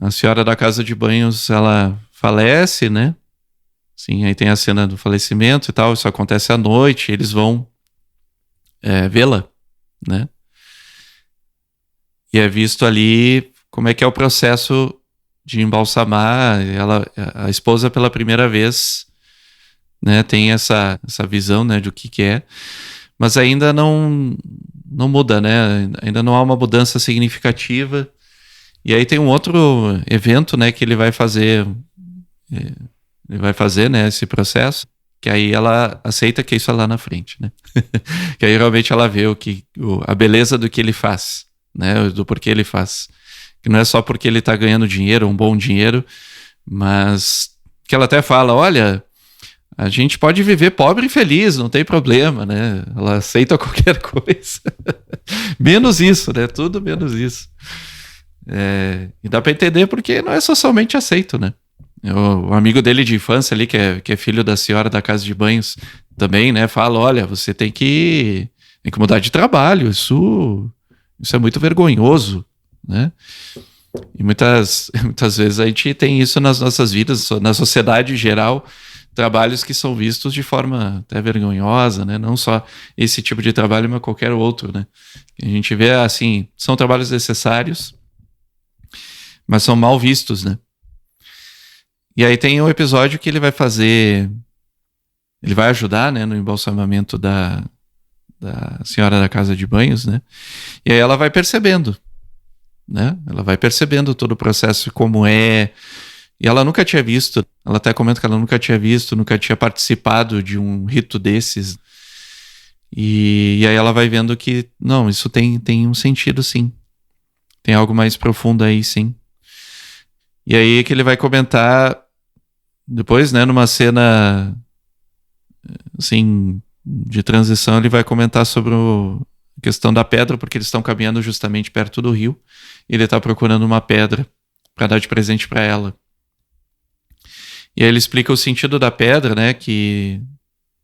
a senhora da casa de banhos, ela falece, né? Sim, aí tem a cena do falecimento e tal, isso acontece à noite, eles vão vê-la, né? E é visto ali como é que é o processo de embalsamar. A esposa pela primeira vez, né, tem essa visão, né, do que é, mas ainda não muda, né? Ainda não há uma mudança significativa. E aí tem um outro evento, né, que ele vai fazer, né, esse processo, que aí ela aceita que isso é lá na frente, né? Que aí realmente ela vê a beleza do que ele faz, né, do porquê ele faz. Que não é só porque ele tá ganhando dinheiro, um bom dinheiro, mas que ela até fala, olha, a gente pode viver pobre e feliz, não tem problema, né? Ela aceita qualquer coisa. Menos isso, né? Tudo menos isso. E dá pra entender porque não é socialmente aceito, né? O amigo dele de infância ali, que é filho da senhora da casa de banhos, também, né? Fala, olha, você tem que mudar de trabalho, isso é muito vergonhoso, né? E muitas vezes a gente tem isso nas nossas vidas, na sociedade em geral, trabalhos que são vistos de forma até vergonhosa, né? Não só esse tipo de trabalho, mas qualquer outro, né? A gente vê assim, são trabalhos necessários, mas são mal vistos, né? E aí tem um episódio que ele vai ajudar, né, no embalsamamento da senhora da casa de banhos, né? E aí ela vai percebendo, né? Ela vai percebendo todo o processo, como é. E ela nunca tinha visto, ela até comenta que ela nunca tinha visto, nunca tinha participado de um rito desses. E aí ela vai vendo que, não, isso tem um sentido, sim. Tem algo mais profundo aí, sim. E aí que ele vai comentar, depois, né, numa cena, assim, de transição, ele vai comentar sobre a questão da pedra, porque eles estão caminhando justamente perto do rio, e ele está procurando uma pedra para dar de presente para ela. E aí ele explica o sentido da pedra, né, que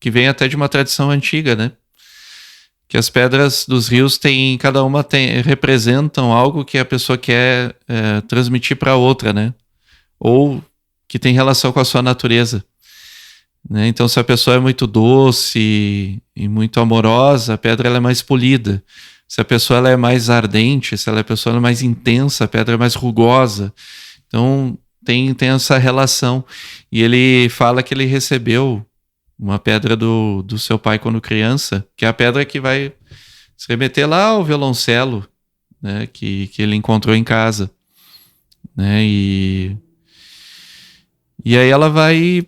vem até de uma tradição antiga, né, que as pedras dos rios cada uma representam algo que a pessoa quer transmitir para outra, né, ou que tem relação com a sua natureza, né? Então, se a pessoa é muito doce e muito amorosa, a pedra ela é mais polida. Se a pessoa ela é mais ardente, se a pessoa ela é mais intensa, a pedra é mais rugosa. Então, tem essa relação. E ele fala que ele recebeu uma pedra do seu pai quando criança, que é a pedra que vai se remeter lá ao violoncelo, né, que ele encontrou em casa, né? E aí ela vai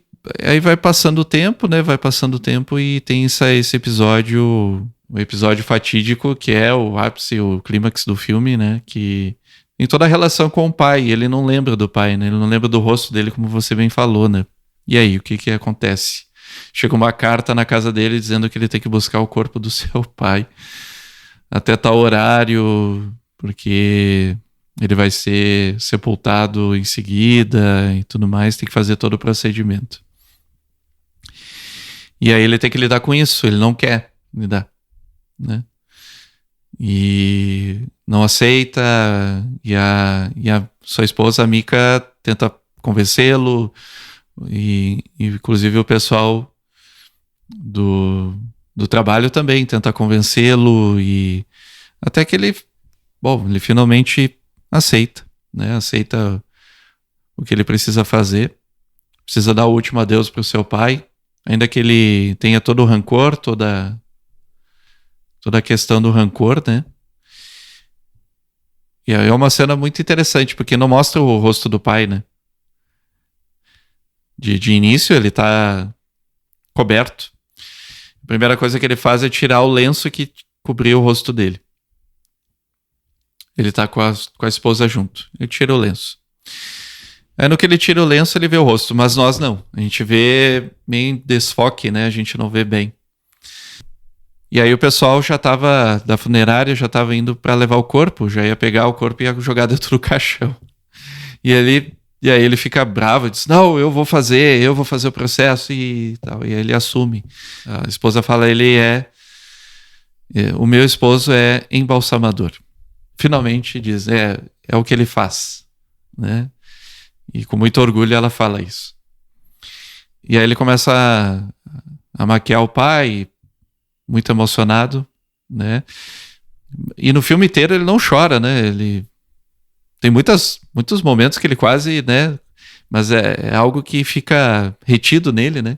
passando o tempo, né? Vai passando o tempo e tem esse episódio, o episódio fatídico, que é o ápice, o clímax do filme, né? Que tem toda a relação com o pai. Ele não lembra do pai, né? Ele não lembra do rosto dele, como você bem falou, né? E aí, o que acontece? Chega uma carta na casa dele dizendo que ele tem que buscar o corpo do seu pai até tal horário, porque ele vai ser sepultado em seguida e tudo mais, tem que fazer todo o procedimento. E aí ele tem que lidar com isso, ele não quer lidar, né? E não aceita, e a sua esposa, a Mika, tenta convencê-lo, e inclusive o pessoal do trabalho também tenta convencê-lo, e até que ele finalmente aceita, né? Aceita o que ele precisa fazer, precisa dar o último adeus para o seu pai, ainda que ele tenha todo o rancor, toda a questão do rancor, né? E é uma cena muito interessante, porque não mostra o rosto do pai, né? De início, ele tá coberto. A primeira coisa que ele faz é tirar o lenço que cobria o rosto dele. Ele tá com a esposa junto. Ele tira o lenço. Aí no que ele tira o lenço, ele vê o rosto. Mas nós não. A gente vê meio em desfoque, né? A gente não vê bem. E aí o pessoal já tava, da funerária, já tava indo pra levar o corpo. Já ia pegar o corpo e ia jogar dentro do caixão. E aí ele fica bravo. Diz, não, eu vou fazer o processo e tal. E aí ele assume. A esposa fala, o meu esposo é embalsamador. Finalmente diz, é o que ele faz, né? E com muito orgulho ela fala isso. E aí ele começa a maquiar o pai, muito emocionado, né? E no filme inteiro ele não chora, né? Ele tem muitos momentos que ele quase, né? Mas é algo que fica retido nele, né?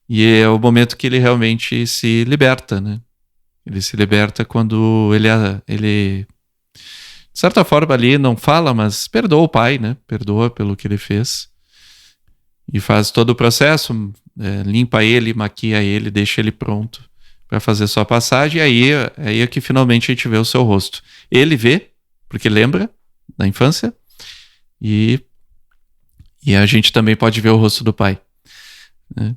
E é o momento que ele realmente se liberta, né? Ele se liberta quando ele de certa forma ali não fala, mas perdoa o pai, né? Perdoa pelo que ele fez. E faz todo o processo, limpa ele, maquia ele, deixa ele pronto para fazer sua passagem. E aí é que finalmente a gente vê o seu rosto. Ele vê, porque lembra da infância. E a gente também pode ver o rosto do pai, né?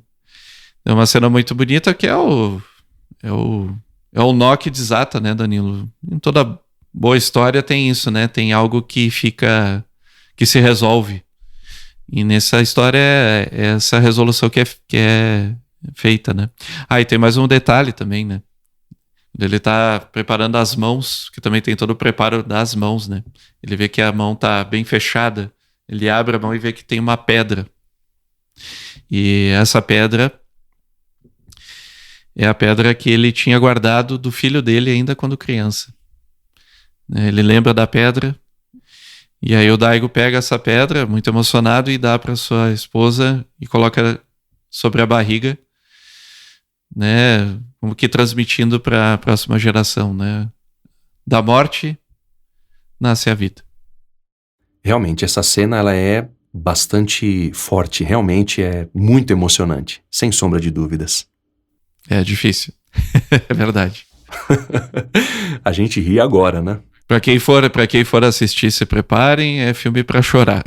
É uma cena muito bonita que é o nó que desata, né, Danilo? Em toda boa história tem isso, né? Tem algo que se resolve. E nessa história é essa resolução que é feita, né? E tem mais um detalhe também, né? Ele tá preparando as mãos, que também tem todo o preparo das mãos, né? Ele vê que a mão tá bem fechada, ele abre a mão e vê que tem uma pedra. E essa pedra é a pedra que ele tinha guardado do filho dele ainda quando criança. Ele lembra da pedra, e aí o Daigo pega essa pedra, muito emocionado, e dá para sua esposa e coloca sobre a barriga, né, como que transmitindo para a próxima geração, né? Da morte nasce a vida. Realmente, essa cena ela é bastante forte, realmente é muito emocionante, sem sombra de dúvidas. É difícil, é verdade. A gente ri agora, né? Pra quem for assistir, se preparem, é filme pra chorar.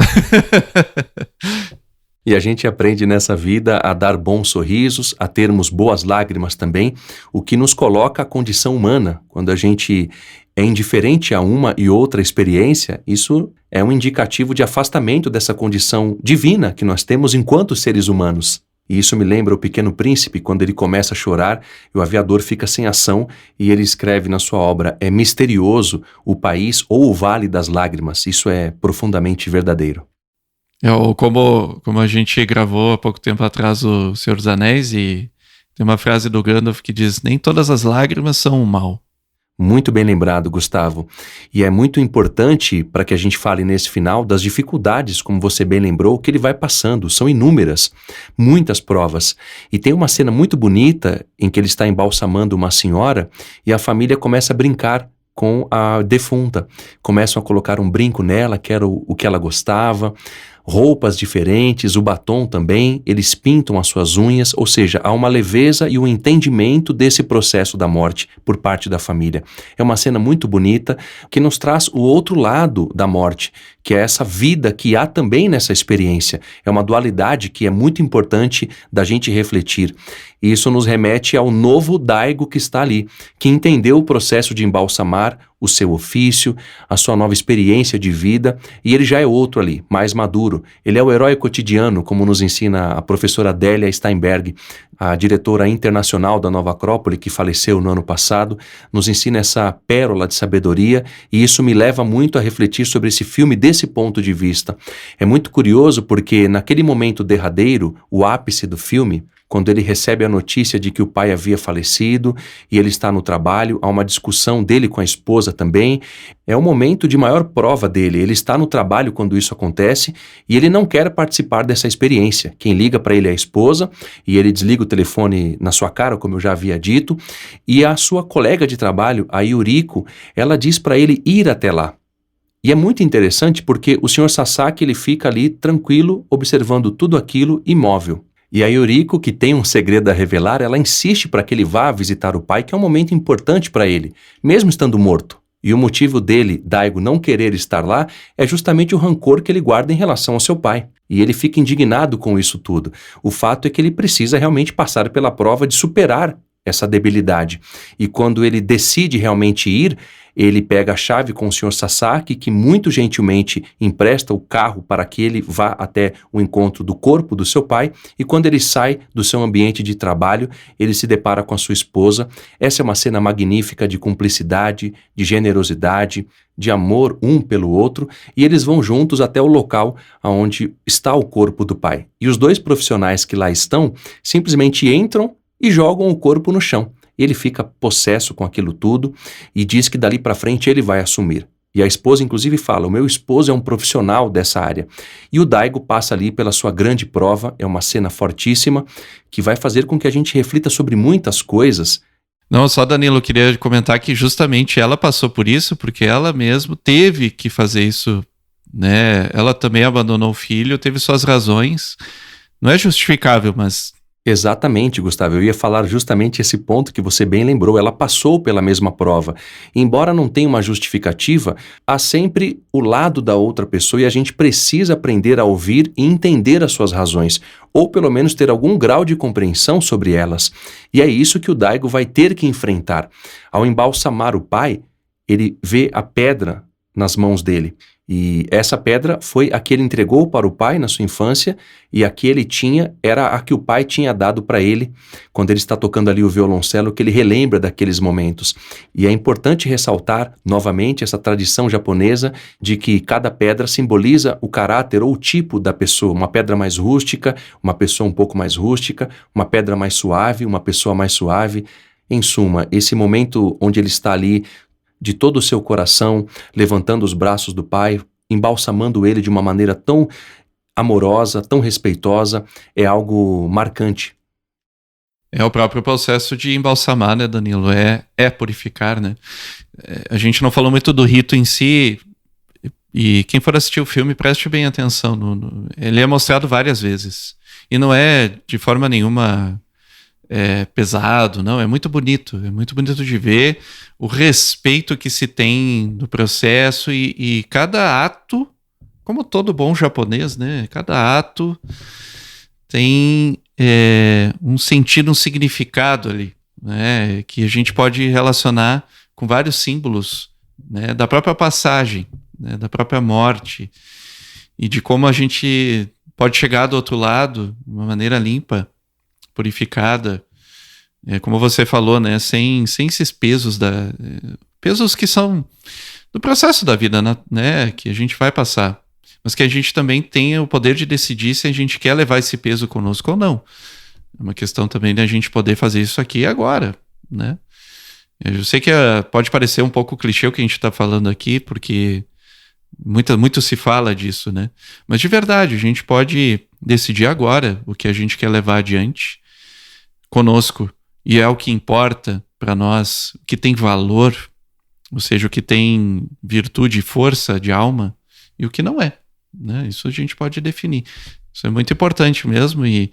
E a gente aprende nessa vida a dar bons sorrisos, a termos boas lágrimas também, o que nos coloca a condição humana. Quando a gente é indiferente a uma e outra experiência, isso é um indicativo de afastamento dessa condição divina que nós temos enquanto seres humanos. E isso me lembra o Pequeno Príncipe, quando ele começa a chorar e o aviador fica sem ação e ele escreve na sua obra, é misterioso o país ou o vale das lágrimas. Isso é profundamente verdadeiro. Como a gente gravou há pouco tempo atrás o Senhor dos Anéis e tem uma frase do Gandalf que diz, nem todas as lágrimas são o mal. Muito bem lembrado, Gustavo. E é muito importante para que a gente fale nesse final das dificuldades, como você bem lembrou, que ele vai passando. São inúmeras, muitas provas. E tem uma cena muito bonita em que ele está embalsamando uma senhora e a família começa a brincar com a defunta. Começam a colocar um brinco nela, que era o que ela gostava, roupas diferentes, o batom também, eles pintam as suas unhas, ou seja, há uma leveza e um entendimento desse processo da morte por parte da família. É uma cena muito bonita que nos traz o outro lado da morte, que é essa vida que há também nessa experiência. É uma dualidade que é muito importante da gente refletir. E isso nos remete ao novo Daigo que está ali, que entendeu o processo de embalsamar o seu ofício, a sua nova experiência de vida, e ele já é outro ali, mais maduro. Ele é o herói cotidiano, como nos ensina a professora Adélia Steinberg, a diretora internacional da Nova Acrópole, que faleceu no ano passado, nos ensina essa pérola de sabedoria, e isso me leva muito a refletir sobre esse filme desse ponto de vista. É muito curioso porque naquele momento derradeiro, o ápice do filme, quando ele recebe a notícia de que o pai havia falecido e ele está no trabalho, há uma discussão dele com a esposa também, é o momento de maior prova dele. Ele está no trabalho quando isso acontece e ele não quer participar dessa experiência. Quem liga para ele é a esposa e ele desliga o telefone na sua cara, como eu já havia dito, e a sua colega de trabalho, a Yuriko, ela diz para ele ir até lá. E é muito interessante porque o Sr. Sasaki ele fica ali tranquilo, observando tudo aquilo imóvel. E a Yoriko, que tem um segredo a revelar, ela insiste para que ele vá visitar o pai, que é um momento importante para ele, mesmo estando morto. E o motivo dele, Daigo, não querer estar lá é justamente o rancor que ele guarda em relação ao seu pai. E ele fica indignado com isso tudo. O fato é que ele precisa realmente passar pela prova de superar essa debilidade. E quando ele decide realmente ir, ele pega a chave com o Sr. Sasaki, que muito gentilmente empresta o carro para que ele vá até o encontro do corpo do seu pai, e quando ele sai do seu ambiente de trabalho, ele se depara com a sua esposa. Essa é uma cena magnífica de cumplicidade, de generosidade, de amor um pelo outro, e eles vão juntos até o local onde está o corpo do pai. E os dois profissionais que lá estão simplesmente entram e jogam o corpo no chão. Ele fica possesso com aquilo tudo e diz que dali para frente ele vai assumir. E a esposa inclusive fala, o meu esposo é um profissional dessa área. E o Daigo passa ali pela sua grande prova, é uma cena fortíssima, que vai fazer com que a gente reflita sobre muitas coisas. Não, só Danilo, eu queria comentar que justamente ela passou por isso, porque ela mesmo teve que fazer isso, né? Ela também abandonou o filho, teve suas razões. Não é justificável, mas... Exatamente, Gustavo. Eu ia falar justamente esse ponto que você bem lembrou. Ela passou pela mesma prova. Embora não tenha uma justificativa, há sempre o lado da outra pessoa e a gente precisa aprender a ouvir e entender as suas razões, ou pelo menos ter algum grau de compreensão sobre elas. E é isso que o Daigo vai ter que enfrentar. Ao embalsamar o pai, ele vê a pedra nas mãos dele. E essa pedra foi a que ele entregou para o pai na sua infância, e a que ele tinha era a que o pai tinha dado para ele quando ele está tocando ali o violoncelo, que ele relembra daqueles momentos. E é importante ressaltar novamente essa tradição japonesa de que cada pedra simboliza o caráter ou o tipo da pessoa. Uma pedra mais rústica, uma pessoa um pouco mais rústica, uma pedra mais suave, uma pessoa mais suave. Em suma, esse momento onde ele está ali de todo o seu coração, levantando os braços do pai, embalsamando ele de uma maneira tão amorosa, tão respeitosa, é algo marcante. É o próprio processo de embalsamar, né, Danilo? É purificar, né? A gente não falou muito do rito em si, e quem for assistir o filme, preste bem atenção. Ele é mostrado várias vezes. E não é de forma nenhuma... pesado, não, é muito bonito de ver o respeito que se tem no processo e cada ato, como todo bom japonês, né, cada ato tem um sentido, um significado ali, né, que a gente pode relacionar com vários símbolos, né, da própria passagem, né, da própria morte e de como a gente pode chegar do outro lado de uma maneira limpa, purificada, como você falou, né, sem esses pesos pesos que são do processo da vida, né, que a gente vai passar, mas que a gente também tenha o poder de decidir se a gente quer levar esse peso conosco ou não. É uma questão também da gente poder fazer isso aqui agora, né? Eu sei que pode parecer um pouco clichê o que a gente está falando aqui, porque muito se fala disso, né? Mas de verdade, a gente pode decidir agora o que a gente quer levar adiante conosco, e é o que importa para nós, o que tem valor, ou seja, o que tem virtude, força de alma, e o que não é, né? Isso a gente pode definir. Isso é muito importante mesmo, e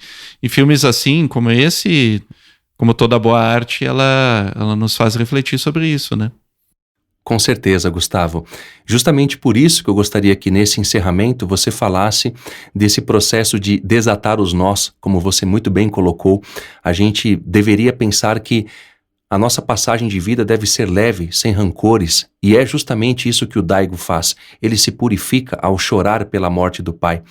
filmes assim como esse, como toda boa arte, ela nos faz refletir sobre isso, né? Com certeza, Gustavo. Justamente por isso que eu gostaria que nesse encerramento você falasse desse processo de desatar os nós, como você muito bem colocou. A gente deveria pensar que a nossa passagem de vida deve ser leve, sem rancores, e é justamente isso que o Daigo faz. Ele se purifica ao chorar pela morte do pai.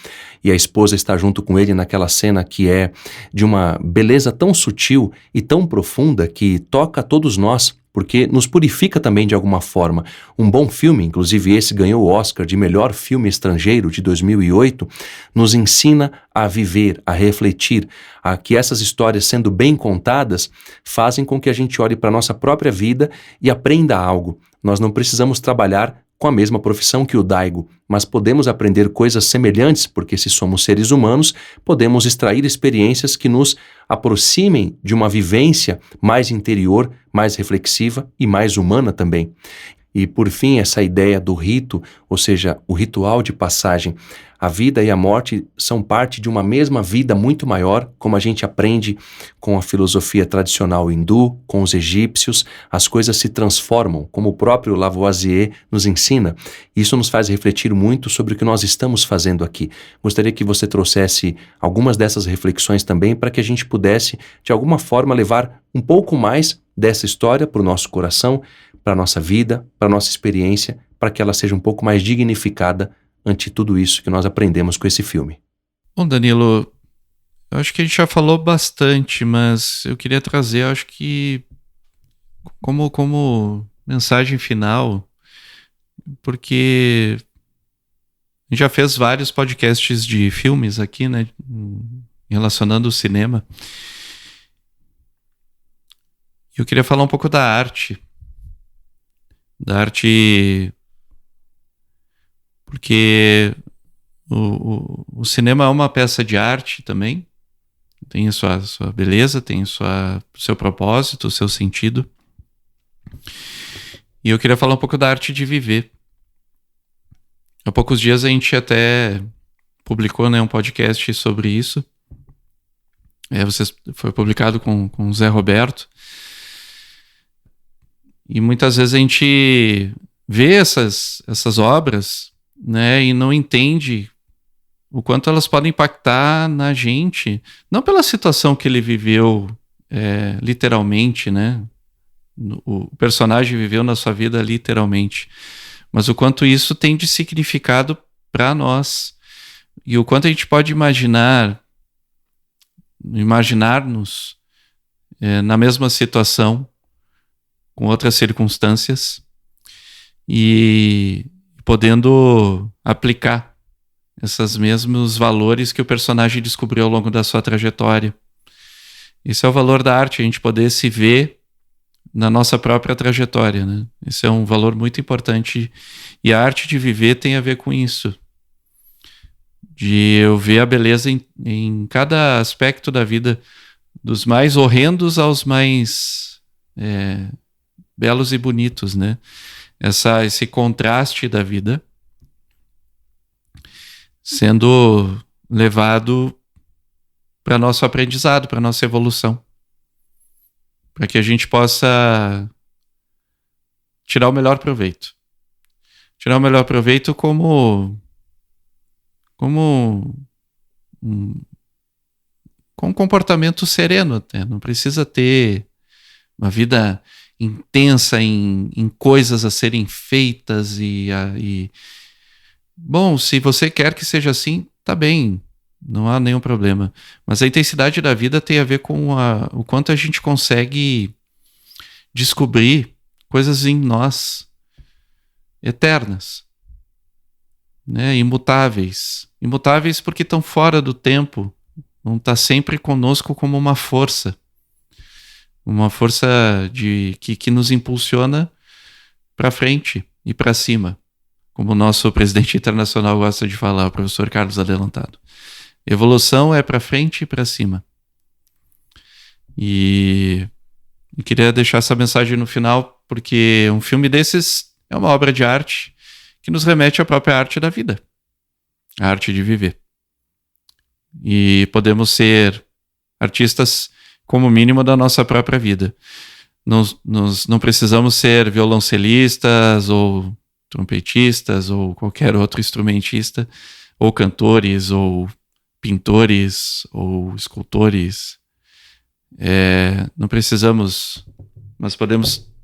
E a esposa está junto com ele naquela cena que é de uma beleza tão sutil e tão profunda que toca a todos nós, porque nos purifica também de alguma forma. Um bom filme, inclusive esse ganhou o Oscar de melhor filme estrangeiro de 2008, nos ensina a viver, a refletir, a que essas histórias sendo bem contadas fazem com que a gente olhe para a nossa própria vida e aprenda algo. Nós não precisamos trabalhar com a mesma profissão que o Daigo, mas podemos aprender coisas semelhantes, porque se somos seres humanos, podemos extrair experiências que nos aproximem de uma vivência mais interior, mais reflexiva e mais humana também. E, por fim, essa ideia do rito, ou seja, o ritual de passagem. A vida e a morte são parte de uma mesma vida muito maior, como a gente aprende com a filosofia tradicional hindu, com os egípcios, as coisas se transformam, como o próprio Lavoisier nos ensina. Isso nos faz refletir muito sobre o que nós estamos fazendo aqui. Gostaria que você trouxesse algumas dessas reflexões também para que a gente pudesse, de alguma forma, levar um pouco mais dessa história para o nosso coração, para a nossa vida, para a nossa experiência, para que ela seja um pouco mais dignificada ante tudo isso que nós aprendemos com esse filme. Bom, Danilo, eu acho que a gente já falou bastante, mas eu queria trazer, eu acho que como mensagem final, porque a gente já fez vários podcasts de filmes aqui, né, relacionando o cinema. Eu queria falar um pouco da arte, porque o cinema é uma peça de arte também, tem a sua beleza, tem o seu propósito, o seu sentido. E eu queria falar um pouco da arte de viver. Há poucos dias a gente até publicou, né, um podcast sobre isso. Foi publicado com o Zé Roberto. E muitas vezes a gente vê essas obras, né, e não entende o quanto elas podem impactar na gente, não pela situação que ele viveu literalmente, né, o personagem viveu na sua vida literalmente, mas o quanto isso tem de significado para nós, e o quanto a gente pode imaginar-nos na mesma situação, com outras circunstâncias, e podendo aplicar esses mesmos valores que o personagem descobriu ao longo da sua trajetória. Esse é o valor da arte, a gente poder se ver na nossa própria trajetória, né? Esse é um valor muito importante, e a arte de viver tem a ver com isso, de eu ver a beleza em cada aspecto da vida, dos mais horrendos aos mais belos e bonitos, né? Esse contraste da vida sendo levado para nosso aprendizado, para nossa evolução, para que a gente possa tirar o melhor proveito. Tirar o melhor proveito com um comportamento sereno até. Não precisa ter uma vida intensa em coisas a serem feitas bom, se você quer que seja assim, tá bem, não há nenhum problema, mas a intensidade da vida tem a ver com o quanto a gente consegue descobrir coisas em nós eternas, né? Imutáveis porque estão fora do tempo, vão estar sempre conosco como uma força que nos impulsiona para frente e para cima, como o nosso presidente internacional gosta de falar, o professor Carlos Adelantado. Evolução é para frente e para cima. E queria deixar essa mensagem no final, porque um filme desses é uma obra de arte que nos remete à própria arte da vida, a arte de viver. E podemos ser artistas como mínimo da nossa própria vida. Não precisamos ser violoncelistas ou trompetistas ou qualquer outro instrumentista, ou cantores, ou pintores, ou escultores. Não precisamos, mas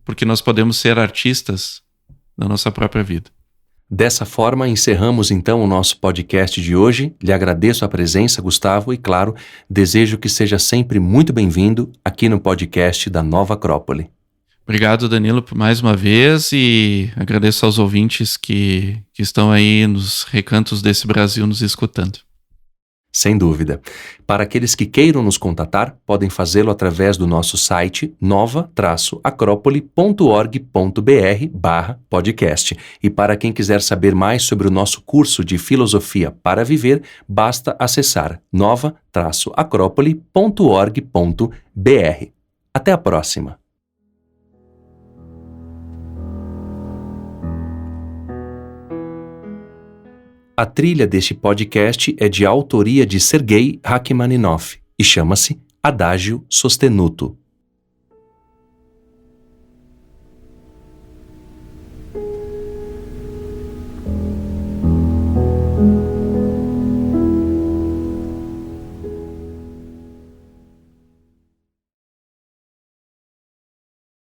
porque nós podemos ser artistas da nossa própria vida. Dessa forma, encerramos então o nosso podcast de hoje. Lhe agradeço a presença, Gustavo, e claro, desejo que seja sempre muito bem-vindo aqui no podcast da Nova Acrópole. Obrigado, Danilo, por mais uma vez, e agradeço aos ouvintes que estão aí nos recantos desse Brasil nos escutando. Sem dúvida. Para aqueles que queiram nos contatar, podem fazê-lo através do nosso site nova-acropole.org.br/podcast. E para quem quiser saber mais sobre o nosso curso de Filosofia para Viver, basta acessar nova-acropole.org.br. Até a próxima! A trilha deste podcast é de autoria de Sergei Rachmaninoff e chama-se Adagio Sostenuto.